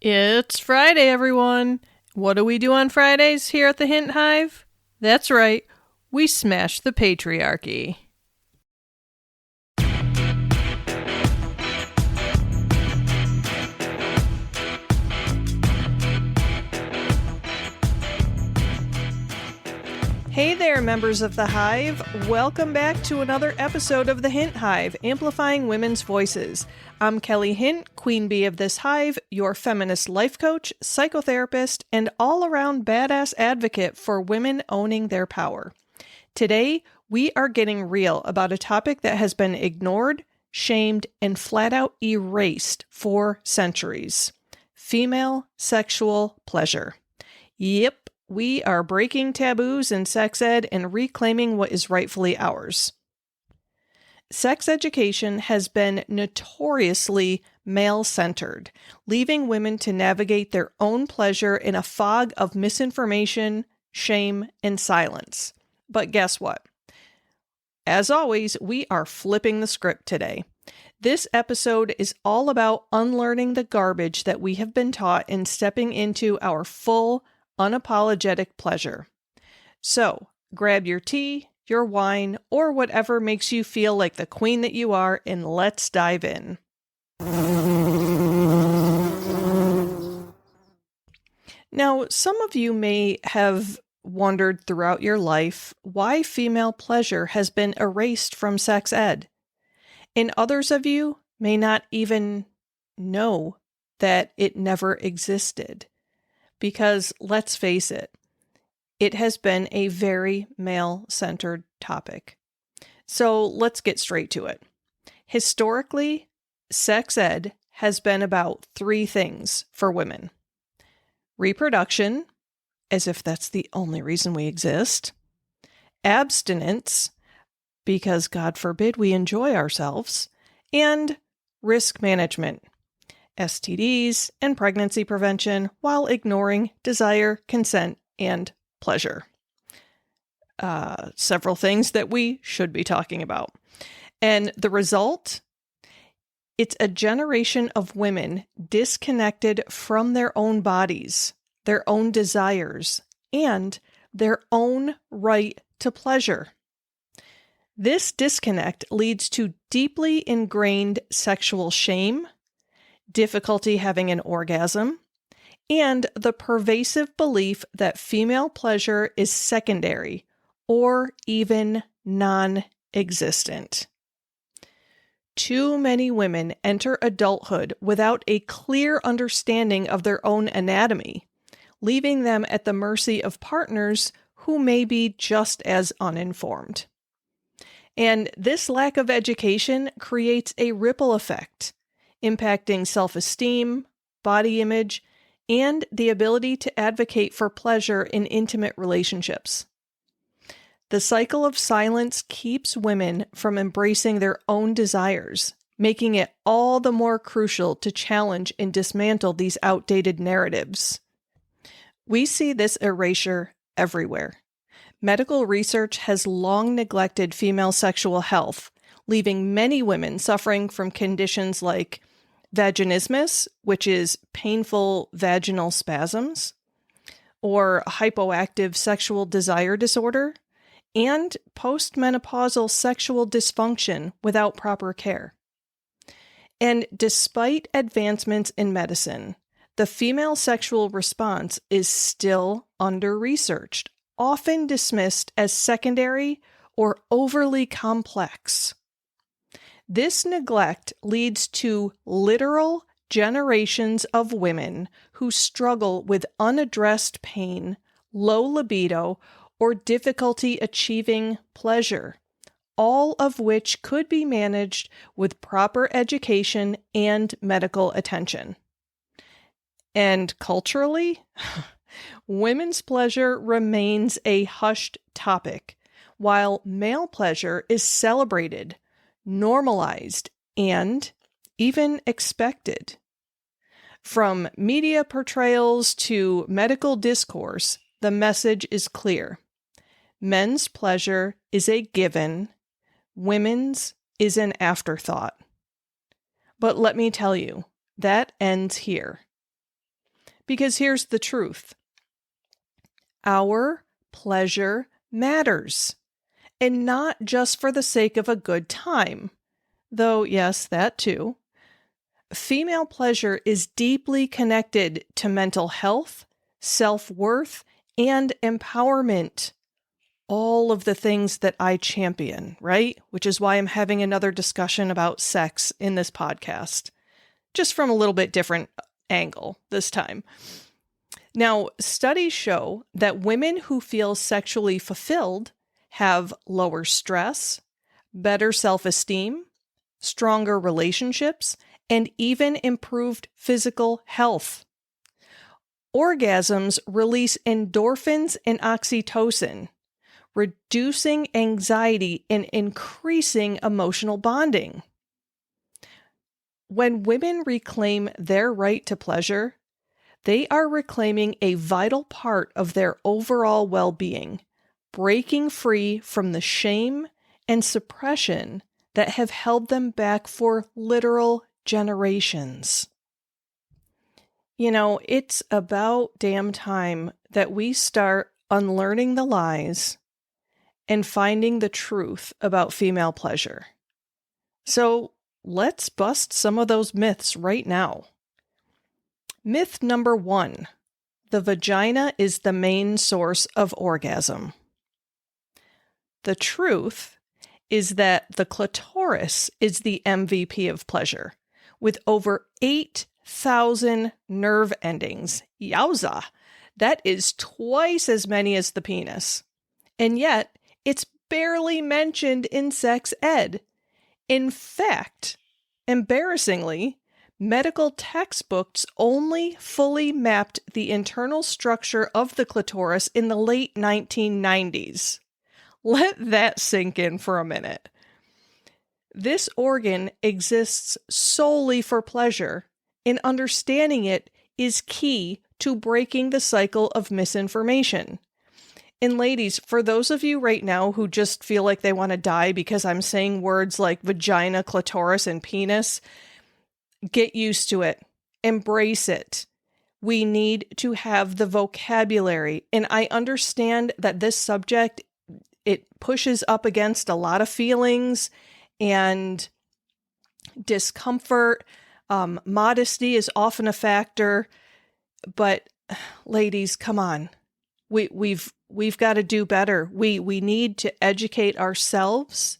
It's Friday, everyone. What do we do on Fridays here at the Hint Hive? That's right, we smash the patriarchy. Hey there, members of the Hive. Welcome back to another episode of the Hint Hive, Amplifying Women's Voices. I'm Kelly Hint, Queen Bee of this hive, your feminist life coach, psychotherapist, and all-around badass advocate for women owning their power. Today, we are getting real about a topic that has been ignored, shamed, and flat-out erased for centuries. Female sexual pleasure. Yep. We are breaking taboos in sex ed and reclaiming what is rightfully ours. Sex education has been notoriously male-centered, leaving women to navigate their own pleasure in a fog of misinformation, shame, and silence. But guess what? As always, we are flipping the script today. This episode is all about unlearning the garbage that we have been taught and stepping into our full, unapologetic pleasure. So, grab your tea, your wine, or whatever makes you feel like the queen that you are, and let's dive in. Now, some of you may have wondered throughout your life why female pleasure has been erased from sex ed. And others of you may not even know that it never existed. Because, let's face it, it has been a very male-centered topic. So let's get straight to it. Historically, sex ed has been about three things for women. Reproduction, as if that's the only reason we exist. Abstinence, because God forbid we enjoy ourselves. And risk management. STDs, and pregnancy prevention while ignoring desire, consent, and pleasure. Several things that we should be talking about. And the result? It's a generation of women disconnected from their own bodies, their own desires, and their own right to pleasure. This disconnect leads to deeply ingrained sexual shame, difficulty having an orgasm, and the pervasive belief that female pleasure is secondary or even non-existent. Too many women enter adulthood without a clear understanding of their own anatomy, leaving them at the mercy of partners who may be just as uninformed. And this lack of education creates a ripple effect, impacting self-esteem, body image, and the ability to advocate for pleasure in intimate relationships. The cycle of silence keeps women from embracing their own desires, making it all the more crucial to challenge and dismantle these outdated narratives. We see this erasure everywhere. Medical research has long neglected female sexual health, leaving many women suffering from conditions like vaginismus, which is painful vaginal spasms, or hypoactive sexual desire disorder, and postmenopausal sexual dysfunction without proper care. And despite advancements in medicine, the female sexual response is still under-researched, often dismissed as secondary or overly complex. This neglect leads to literal generations of women who struggle with unaddressed pain, low libido, or difficulty achieving pleasure, all of which could be managed with proper education and medical attention. And culturally, women's pleasure remains a hushed topic, while male pleasure is celebrated, normalized, and even expected. From media portrayals to medical discourse, the message is clear. Men's pleasure is a given, women's is an afterthought. But let me tell you, that ends here. Because here's the truth. Our pleasure matters, and not just for the sake of a good time, though, yes, that too. Female pleasure is deeply connected to mental health, self-worth, and empowerment. All of the things that I champion, right? Which is why I'm having another discussion about sex in this podcast, just from a little bit different angle this time. Now, studies show that women who feel sexually fulfilled have lower stress, better self-esteem, stronger relationships, and even improved physical health. Orgasms release endorphins and oxytocin, reducing anxiety and increasing emotional bonding. When women reclaim their right to pleasure, they are reclaiming a vital part of their overall well-being, breaking free from the shame and suppression that have held them back for literal generations. You know, it's about damn time that we start unlearning the lies and finding the truth about female pleasure. So let's bust some of those myths right now. Myth number 1, the vagina is the main source of orgasm. The truth is that the clitoris is the MVP of pleasure, with over 8,000 nerve endings. Yowza! That is twice as many as the penis. And yet, it's barely mentioned in sex ed. In fact, embarrassingly, medical textbooks only fully mapped the internal structure of the clitoris in the late 1990s. Let that sink in for a minute. This organ exists solely for pleasure, and understanding it is key to breaking the cycle of misinformation. And ladies, for those of you right now who just feel like they want to die because I'm saying words like vagina, clitoris, and penis, get used to it. Embrace it. We need to have the vocabulary. And I understand that this subject, it pushes up against a lot of feelings and discomfort. Modesty is often a factor. But ladies, come on. We've got to do better. We need to educate ourselves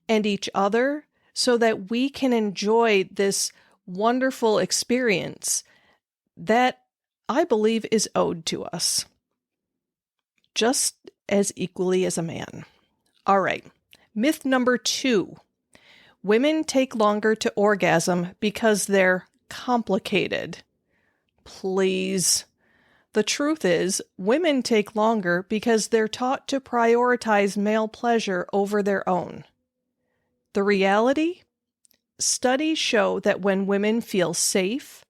and each other so that we can enjoy this wonderful experience that I believe is owed to us, just as equally as a man. All right. Myth number 2. Women take longer to orgasm because they're complicated. Please. The truth is, women take longer because they're taught to prioritize male pleasure over their own. The reality? Studies show that when women feel safe,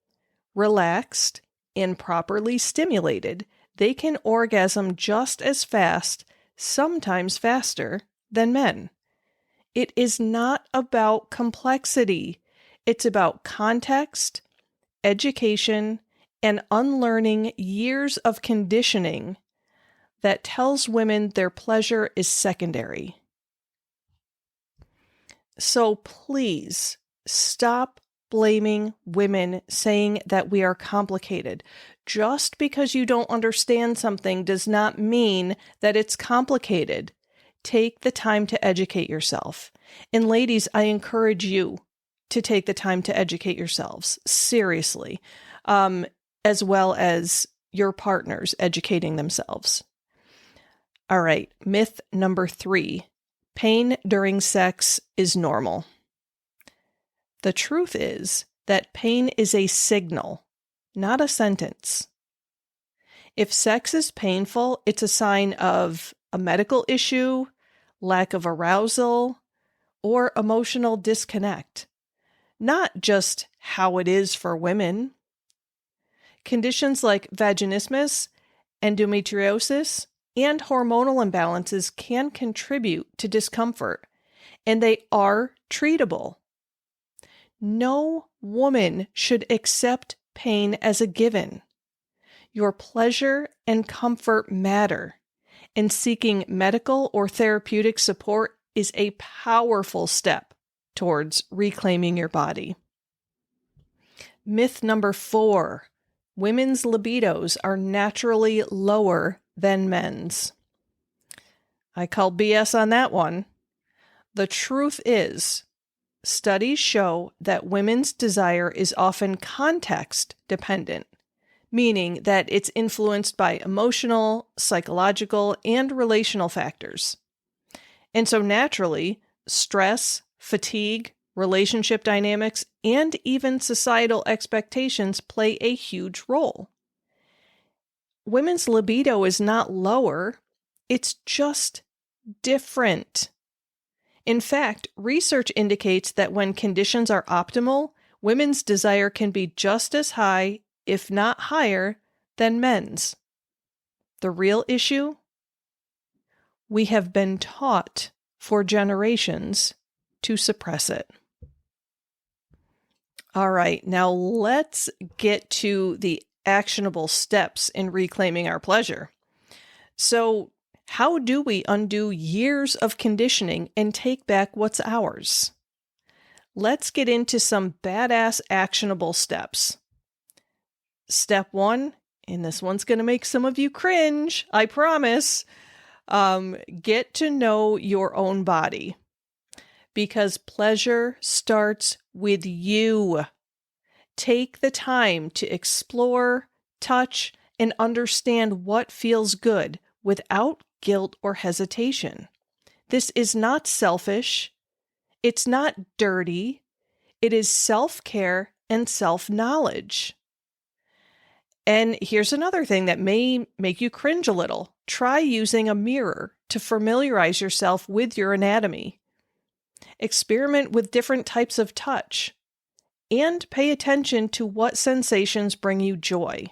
relaxed, and properly stimulated, they can orgasm just as fast, sometimes faster, than men. It is not about complexity. It's about context, education, and unlearning years of conditioning that tells women their pleasure is secondary. So please stop blaming women, saying that we are complicated. Just because you don't understand something does not mean that it's complicated. Take the time to educate yourself. And ladies, I encourage you to take the time to educate yourselves. Seriously. As well as your partners educating themselves. All right, myth number 3. Pain during sex is normal. The truth is that pain is a signal, not a sentence. If sex is painful, it's a sign of a medical issue, lack of arousal, or emotional disconnect, not just how it is for women. Conditions like vaginismus, endometriosis, and hormonal imbalances can contribute to discomfort, and they are treatable. No woman should accept pain as a given. Your pleasure and comfort matter, and seeking medical or therapeutic support is a powerful step towards reclaiming your body. Myth number 4, women's libidos are naturally lower than men's. I call BS on that one. The truth is, studies show that women's desire is often context dependent, meaning that it's influenced by emotional, psychological, and relational factors. And so naturally, stress, fatigue, relationship dynamics, and even societal expectations play a huge role. Women's libido is not lower, it's just different. In fact, research indicates that when conditions are optimal, women's desire can be just as high, if not higher, than men's. The real issue? We have been taught for generations to suppress it. All right, now let's get to the actionable steps in reclaiming our pleasure. So, how do we undo years of conditioning and take back what's ours? Let's get into some badass actionable steps. Step 1, and this one's going to make some of you cringe, I promise. Get to know your own body. Because pleasure starts with you. Take the time to explore, touch, and understand what feels good without guilt or hesitation. This is not selfish. It's not dirty. It is self-care and self-knowledge. And here's another thing that may make you cringe a little. Try using a mirror to familiarize yourself with your anatomy. Experiment with different types of touch. And pay attention to what sensations bring you joy.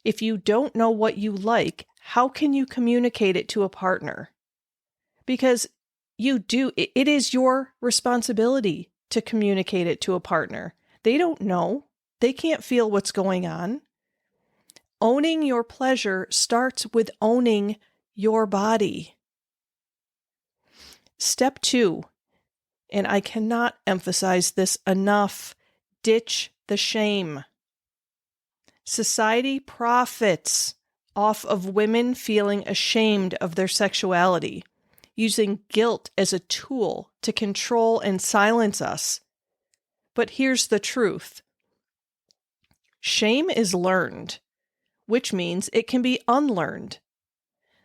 If you don't know what you like, how can you communicate it to a partner? Because it is your responsibility to communicate it to a partner. They don't know. They can't feel what's going on. Owning your pleasure starts with owning your body. Step 2, and I cannot emphasize this enough, ditch the shame. Society profits off of women feeling ashamed of their sexuality, using guilt as a tool to control and silence us. But here's the truth. Shame is learned, which means it can be unlearned.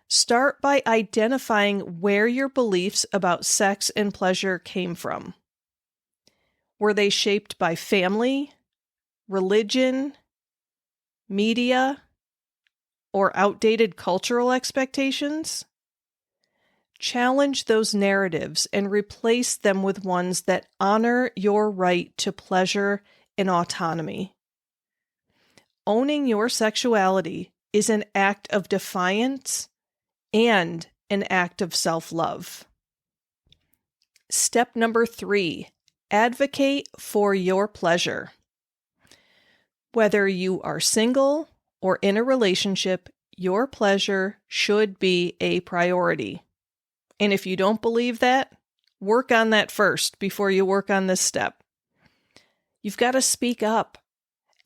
Start by identifying where your beliefs about sex and pleasure came from. Were they shaped by family, religion, media, or outdated cultural expectations? Challenge those narratives and replace them with ones that honor your right to pleasure and autonomy. Owning your sexuality is an act of defiance and an act of self-love. Step number 3, advocate for your pleasure. Whether you are single or in a relationship, your pleasure should be a priority. And if you don't believe that, work on that first before you work on this step. You've got to speak up.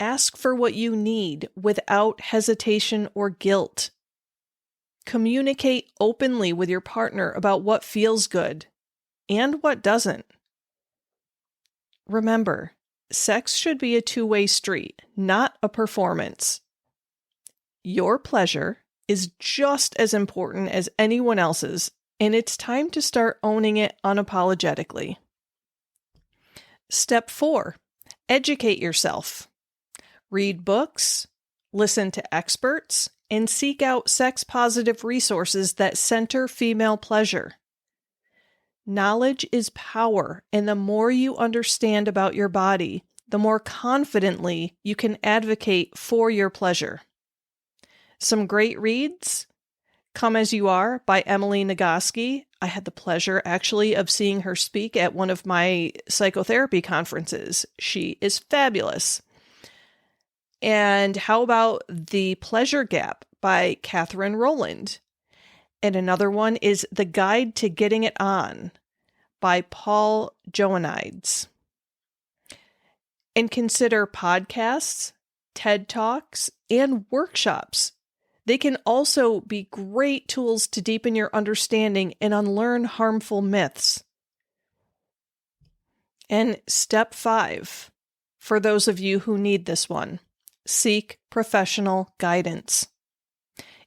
Ask for what you need without hesitation or guilt. Communicate openly with your partner about what feels good and what doesn't. Remember, sex should be a two-way street, not a performance. Your pleasure is just as important as anyone else's, and it's time to start owning it unapologetically. Step 4, educate yourself. Read books, listen to experts, and seek out sex-positive resources that center female pleasure. Knowledge is power, and the more you understand about your body, the more confidently you can advocate for your pleasure. Some great reads: Come As You Are by Emily Nagoski. I had the pleasure, actually, of seeing her speak at one of my psychotherapy conferences. She is fabulous. And how about The Pleasure Gap by Catherine Rowland? And another one is The Guide to Getting It On by Paul Joannides. And consider podcasts, TED Talks, and workshops. They can also be great tools to deepen your understanding and unlearn harmful myths. And step 5, for those of you who need this one, seek professional guidance.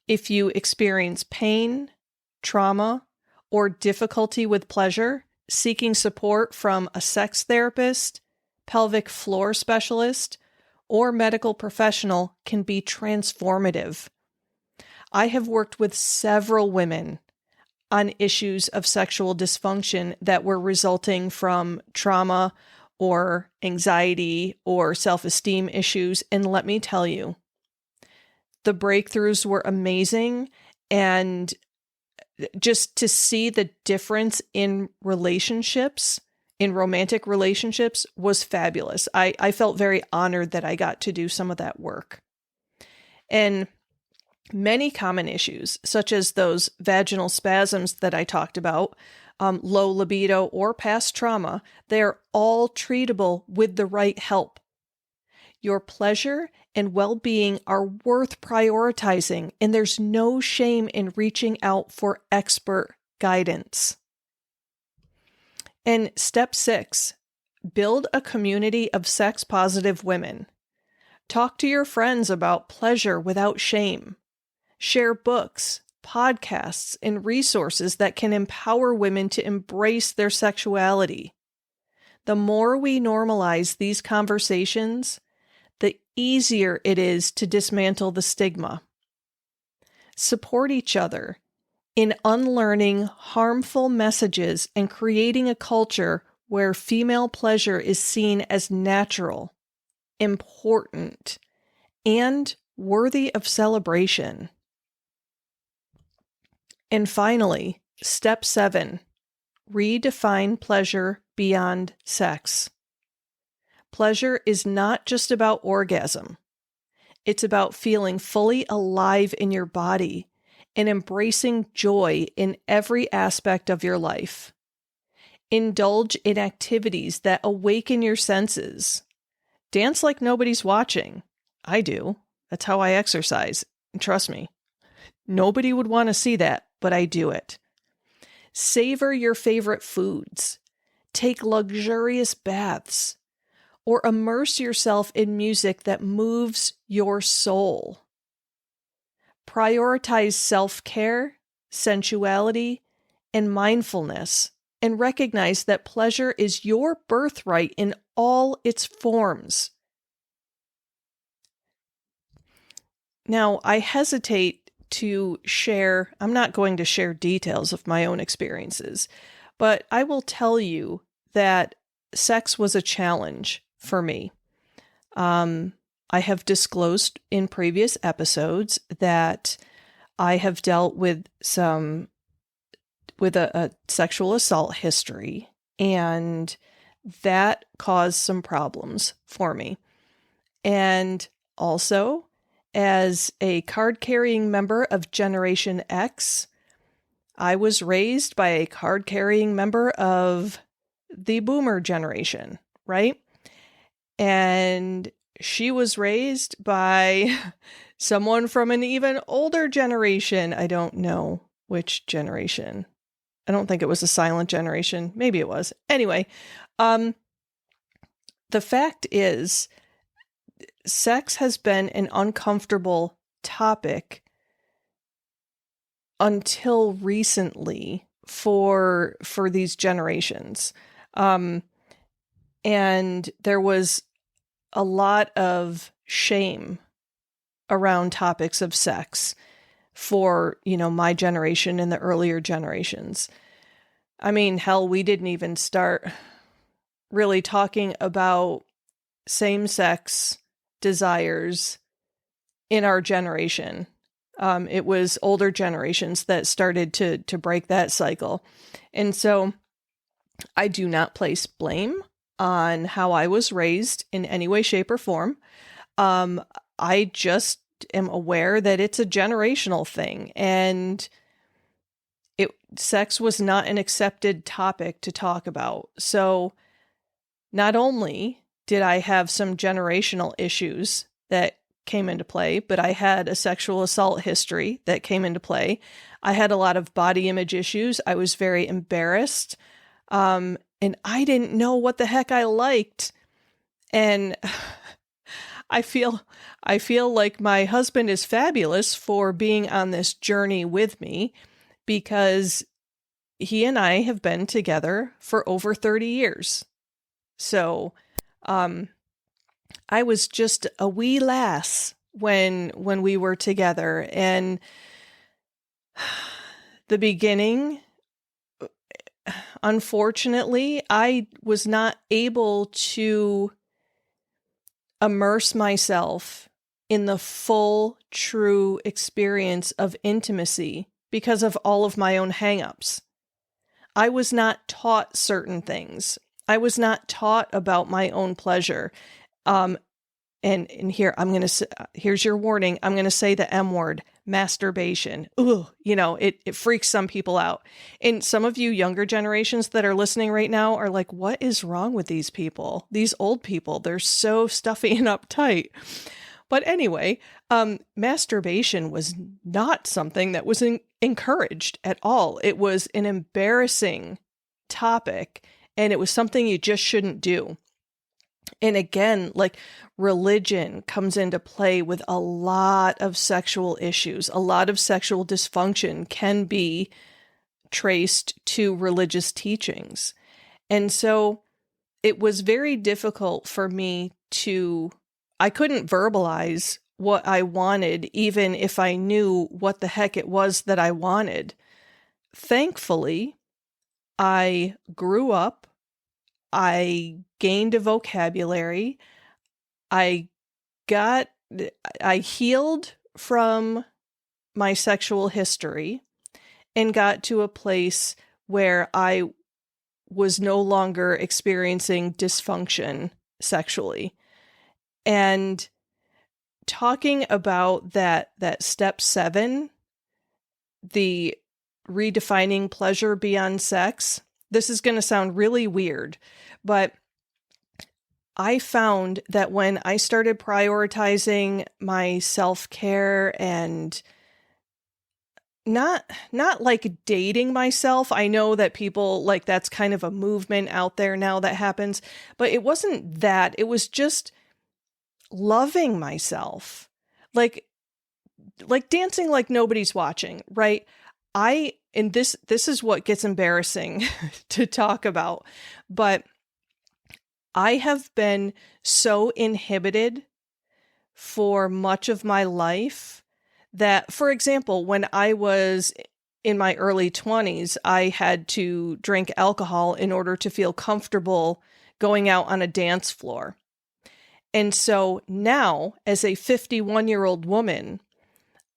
If you experience pain, trauma, or difficulty with pleasure, seeking support from a sex therapist, pelvic floor specialist, or medical professional can be transformative. I have worked with several women on issues of sexual dysfunction that were resulting from trauma or anxiety or self-esteem issues, and let me tell you, the breakthroughs were amazing, and just to see the difference in relationships, in romantic relationships, was fabulous. I felt very honored that I got to do some of that work. And many common issues, such as those vaginal spasms that I talked about, low libido, or past trauma, they are all treatable with the right help. Your pleasure and well-being are worth prioritizing, and there's no shame in reaching out for expert guidance. And step 6, build a community of sex-positive women. Talk to your friends about pleasure without shame. Share books, podcasts, and resources that can empower women to embrace their sexuality. The more we normalize these conversations, the easier it is to dismantle the stigma. Support each other in unlearning harmful messages and creating a culture where female pleasure is seen as natural, important, and worthy of celebration. And finally, step 7, redefine pleasure beyond sex. Pleasure is not just about orgasm. It's about feeling fully alive in your body and embracing joy in every aspect of your life. Indulge in activities that awaken your senses. Dance like nobody's watching. I do. That's how I exercise. And trust me, nobody would want to see that, but I do it. Savor your favorite foods. Take luxurious baths. Or immerse yourself in music that moves your soul. Prioritize self-care, sensuality, and mindfulness, and recognize that pleasure is your birthright in all its forms. Now, I hesitate to share, I'm not going to share details of my own experiences, but I will tell you that sex was a challenge for me. I have disclosed in previous episodes that I have dealt with a sexual assault history, and that caused some problems for me. And also, as a card-carrying member of Generation X, I was raised by a card-carrying member of the boomer generation, right? And she was raised by someone from an even older generation. I don't know which generation. I don't think it was a silent generation. Maybe it was. Anyway, the fact is, sex has been an uncomfortable topic until recently for these generations. And there was a lot of shame around topics of sex for, my generation and the earlier generations. I mean, hell, we didn't even start really talking about same-sex desires in our generation. It was older generations that started to break that cycle. And so I do not place blame on how I was raised in any way, shape, or form. I just am aware that it's a generational thing, and sex was not an accepted topic to talk about. So not only did I have some generational issues that came into play, but I had a sexual assault history that came into play. I had a lot of body image issues. I was very embarrassed. And I didn't know what the heck I liked. And I feel like my husband is fabulous for being on this journey with me, because he and I have been together for over 30 years. So, I was just a wee lass when we were together, and the beginning, unfortunately, I was not able to immerse myself in the full, true experience of intimacy because of all of my own hangups. I was not taught certain things. I was not taught about my own pleasure. And here, here's your warning. I'm going to say the M word, masturbation. Ooh, it freaks some people out. And some of you younger generations that are listening right now are like, what is wrong with these people? These old people, they're so stuffy and uptight. But anyway, masturbation was not something that was encouraged at all. It was an embarrassing topic, and it was something you just shouldn't do. And again, like, religion comes into play with a lot of sexual issues. A lot of sexual dysfunction can be traced to religious teachings. And so it was very difficult for me I couldn't verbalize what I wanted, even if I knew what the heck it was that I wanted. Thankfully, I grew up. I gained a vocabulary. I healed from my sexual history and got to a place where I was no longer experiencing dysfunction sexually. And talking about that step 7, the redefining pleasure beyond sex, this is going to sound really weird, but I found that when I started prioritizing my self-care and not like dating myself. I know that people, like, that's kind of a movement out there now that happens, but it wasn't that. It was just loving myself. Like dancing like nobody's watching, right? And this is what gets embarrassing to talk about, but I have been so inhibited for much of my life that, for example, when I was in my early 20s, I had to drink alcohol in order to feel comfortable going out on a dance floor. And so now, as a 51-year-old woman,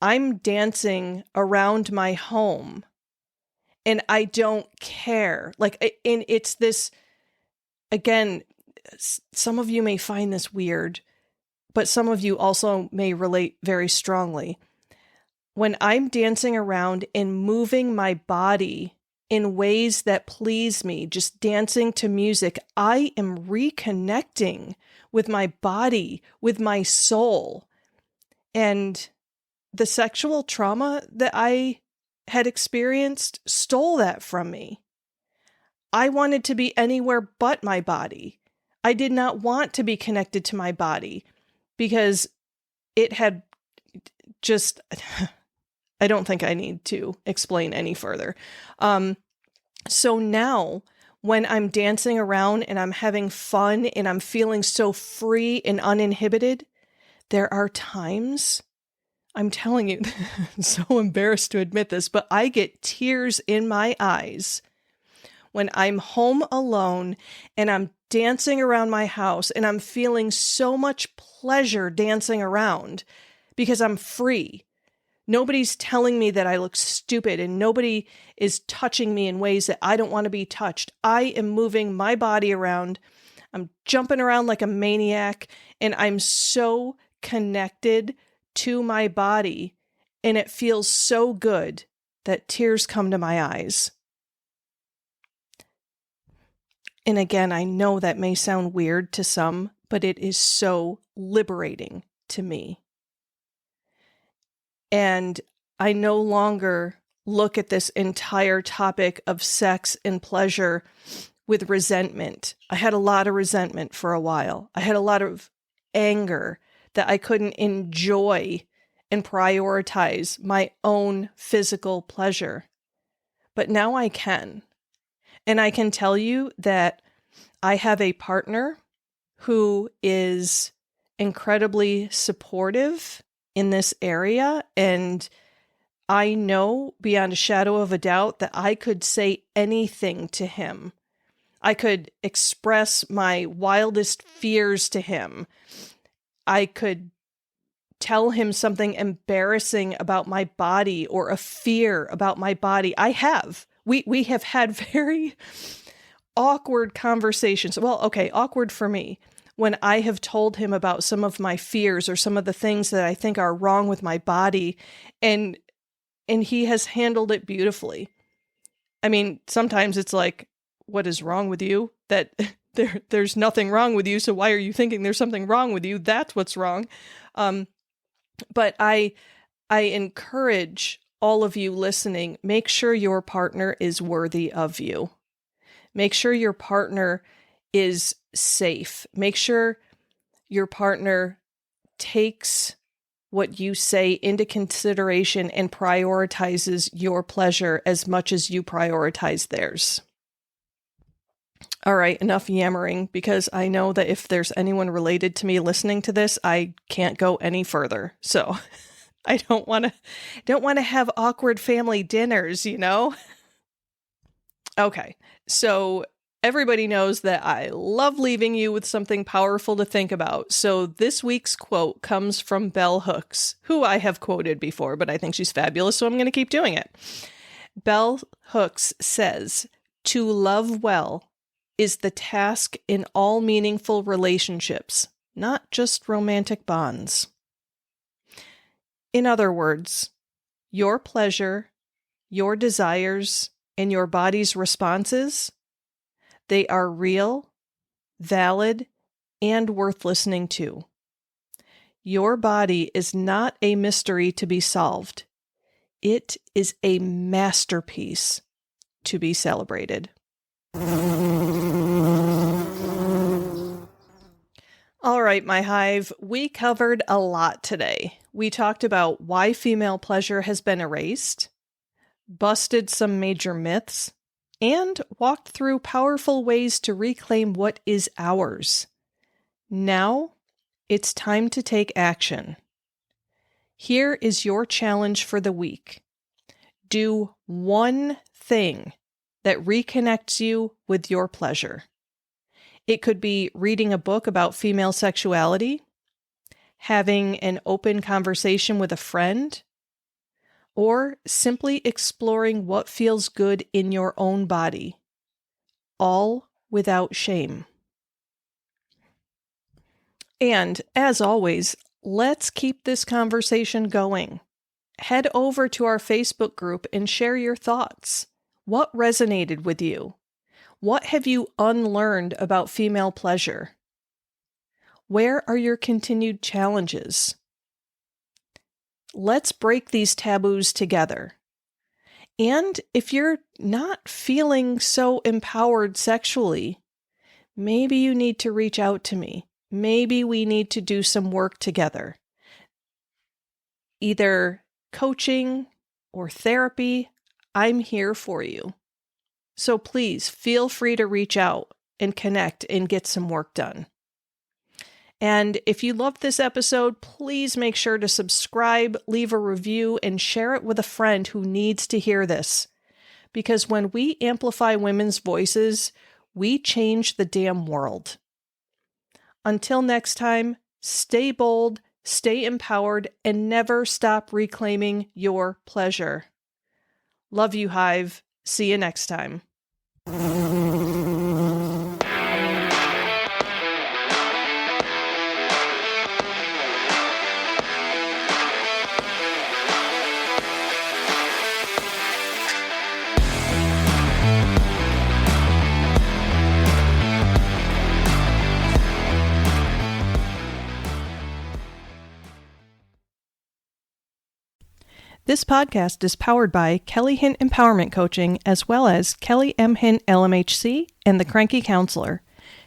I'm dancing around my home and I don't care. And it's this, again, some of you may find this weird, but some of you also may relate very strongly. When I'm dancing around and moving my body in ways that please me, just dancing to music, I am reconnecting with my body, with my soul. And the sexual trauma that I had experienced stole that from me. I wanted to be anywhere but my body. I did not want to be connected to my body because it had just, I don't think I need to explain any further. So now when I'm dancing around and I'm having fun and I'm feeling so free and uninhibited, there are times, I'm telling you, I'm so embarrassed to admit this, but I get tears in my eyes when I'm home alone and I'm dancing around my house and I'm feeling so much pleasure dancing around because I'm free. Nobody's telling me that I look stupid and nobody is touching me in ways that I don't want to be touched. I am moving my body around. I'm jumping around like a maniac and I'm so connected to my body, and it feels so good that tears come to my eyes. And again, I know that may sound weird to some, but it is so liberating to me. And I no longer look at this entire topic of sex and pleasure with resentment. I had a lot of resentment for a while. I had a lot of anger that I couldn't enjoy and prioritize my own physical pleasure. But now I can. And I can tell you that I have a partner who is incredibly supportive in this area. And I know beyond a shadow of a doubt that I could say anything to him. I could express my wildest fears to him. I could tell him something embarrassing about my body or a fear about my body. I have. We have had very awkward conversations. Well, okay, awkward for me. When I have told him about some of my fears or some of the things that I think are wrong with my body, and he has handled it beautifully. I mean, sometimes it's like, what is wrong with you? That there's nothing wrong with you, so why are you thinking there's something wrong with you? That's what's wrong. But I encourage all of you listening, make sure your partner is worthy of you. Make sure your partner is safe. Make sure your partner takes what you say into consideration and prioritizes your pleasure as much as you prioritize theirs. All right, enough yammering, because I know that if there's anyone related to me listening to this, I can't go any further. So I don't want to have awkward family dinners, you know? Okay, so everybody knows that I love leaving you with something powerful to think about. So this week's quote comes from Bell Hooks, who I have quoted before, but I think she's fabulous, so I'm going to keep doing it. Bell Hooks says, "To love well is the task in all meaningful relationships, not just romantic bonds." In other words, your pleasure, your desires, and your body's responses, they are real, valid, and worth listening to. Your body is not a mystery to be solved. It is a masterpiece to be celebrated. All right, my hive, we covered a lot today. We talked about why female pleasure has been erased, busted some major myths, and walked through powerful ways to reclaim what is ours. Now, it's time to take action. Here is your challenge for the week. Do one thing that reconnects you with your pleasure. It could be reading a book about female sexuality, having an open conversation with a friend, or simply exploring what feels good in your own body, all without shame. And as always, let's keep this conversation going. Head over to our Facebook group and share your thoughts. What resonated with you? What have you unlearned about female pleasure? Where are your continued challenges? Let's break these taboos together. And if you're not feeling so empowered sexually, maybe you need to reach out to me. Maybe we need to do some work together. Either coaching or therapy, I'm here for you. So please feel free to reach out and connect and get some work done. And if you loved this episode, please make sure to subscribe, leave a review, and share it with a friend who needs to hear this. Because when we amplify women's voices, we change the damn world. Until next time, stay bold, stay empowered, and never stop reclaiming your pleasure. Love you, Hive. See you next time. This podcast is powered by Kelly Hint Empowerment Coaching, as well as Kelly M. Hint LMHC and The Cranky Counselor.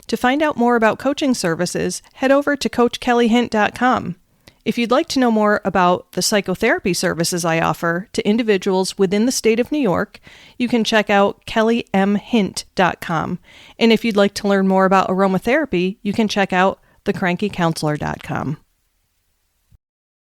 To find out more about coaching services, head over to CoachKellyHint.com. If you'd like to know more about the psychotherapy services I offer to individuals within the state of New York, you can check out KellyMHint.com. And if you'd like to learn more about aromatherapy, you can check out TheCrankyCounselor.com.